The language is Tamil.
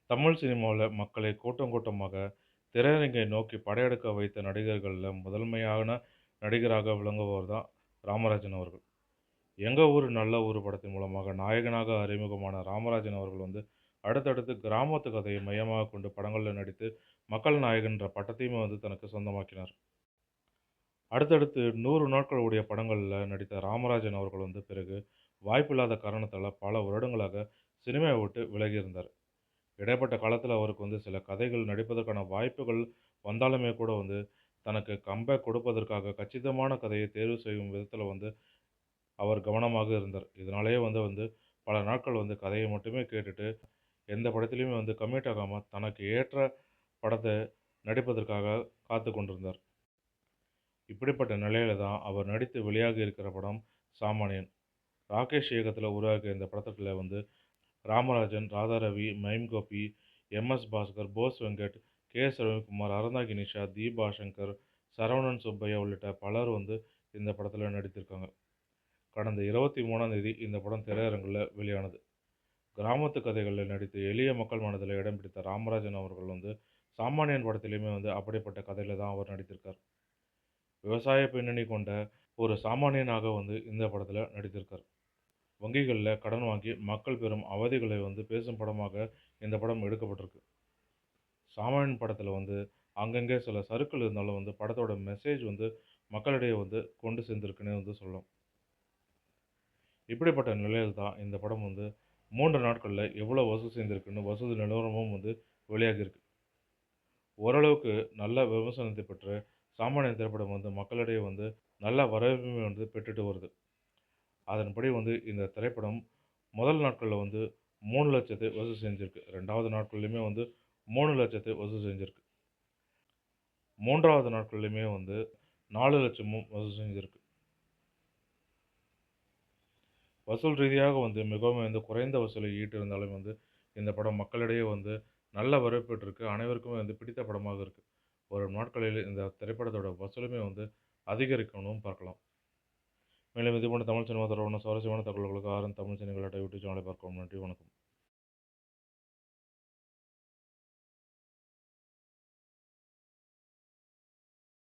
தமிழ் சினிமாவுல மக்களை கூட்டம் கூட்டமாக திரையரங்கை நோக்கி படையெடுக்க வைத்த நடிகர்கள்ல முதன்மையான நடிகராக விளங்குபவர் தான் ராமராஜன் அவர்கள். எங்க ஊரு நல்ல ஊரு படத்தின் மூலமாக நாயகனாக அறிமுகமான ராமராஜன் அவர்கள் அடுத்தடுத்து கிராமத்து கதையை மையமாகக் கொண்டு படங்கள்ல நடித்து மக்கள் நாயகன்ற பட்டத்தையுமே தனக்கு சொந்தமாக்கினார். அடுத்தடுத்து 100 நாட்கள் ஓடிய படங்கள்ல நடித்த ராமராஜன் அவர்கள் பிறகு வாய்ப்பில்லாத காரணத்தால பல வருடங்களாக சினிமாவை விட்டு விலகியிருந்தார். இடைப்பட்ட காலத்துல அவருக்கு சில கதைகள் நடிப்பதற்கான வாய்ப்புகள் வந்தாலுமே கூட தனக்கு கம்பேக் கொடுப்பதற்காக கச்சிதமான கதையை தேர்வு செய்யும் விதத்துல அவர் கவனமாக இருந்தார். இதனாலேயே வந்து வந்து பல நாட்கள் கதையை மட்டுமே கேட்டுட்டு, எந்த படத்திலயுமே கமிட் ஆகாம தனக்கு ஏற்ற படத்த நடிப்பதற்காக காத்துக் கொண்டிருந்தார். இப்படிப்பட்ட நிலையில தான் அவர் நடித்து வெளியாகி இருக்கிற படம் சாமானியன். ராகேஷ் இயக்கத்துல உருவாகிய இந்த படத்துல Ramarajan, Radharavi, Mime Gopi, M S. Bhaskar, Bose Venkat, K S. Ravikumar, Aranthangi Nisha, Deepa Shankar, Saravanan Subbaiah உள்ளிட்ட பலர் இந்த படத்துல நடித்திருக்காங்க. கடந்த 23ஆம் தேதி இந்த படம் திரையரங்குல வெளியானது. கிராமத்து கதைகள்ல நடித்து எளிய மக்கள் மனதில இடம் பிடித்த ராமராஜன் அவர்கள் சாமானியன் படத்திலயுமே அப்படிப்பட்ட கதையில தான் அவர் நடித்திருக்கார். விவசாய பின்னணி கொண்ட ஒரு சாமானியனாக இந்த படத்துல நடித்திருக்கார். வங்கிகள்ல கடன் வாங்கி மக்கள் பெறும் அவதிகளை பேசும் படமாக இந்த படம் எடுக்கப்பட்டிருக்கு. சாமானியன் படத்துல அங்கங்கே சில சறுக்கல் இருந்தாலும் படத்தோட மெசேஜ் மக்களிடையே கொண்டு சேர்ந்திருக்குன்னே சொல்லலாம். இப்படிப்பட்ட நிலையில் தான் இந்த படம் 3 நாட்கள்ல எவ்வளோ வசூல் செய்திருக்குன்னு வசூல் நிலவரமும் வெளியாகியிருக்கு. ஓரளவுக்கு நல்ல விமர்சனத்தை பெற்ற சாமானியன் திரைப்படம் மக்களிடையே நல்ல வரவேற்புமே பெற்றுட்டு வருது. அதன்படி இந்த திரைப்படம் முதல் நாட்கள்ல 3,00,000 வசூல் செஞ்சிருக்கு. 2வது நாட்கள்லயுமே 3,00,000 வசூல் செஞ்சிருக்கு. 3வது நாட்கள்லயுமே 4,00,000 வசூல் செஞ்சிருக்கு. வசூல் ரீதியாக மிகவும் குறைந்த வசூலை ஈட்டியிருந்தாலும் இந்த படம் மக்களிடையே நல்ல வரவேற்பு பெற்றிருக்கு. அனைவருக்குமே பிடித்த படமாக இருக்கு. வரும் நாட்களில் இந்த திரைப்படத்தோட வசூலுமே அதிகரிக்கும்னும் பார்க்கலாம். மேலும் இதுபோன்ற தமிழ் சினிமா தொடர்பான சுவாரஸ்யமான தகவல்களுக்கு ஆர்என் தமிழ் சினிமா யூடியூப் சேனலை பார்க்கவும். நன்றி, வணக்கம்.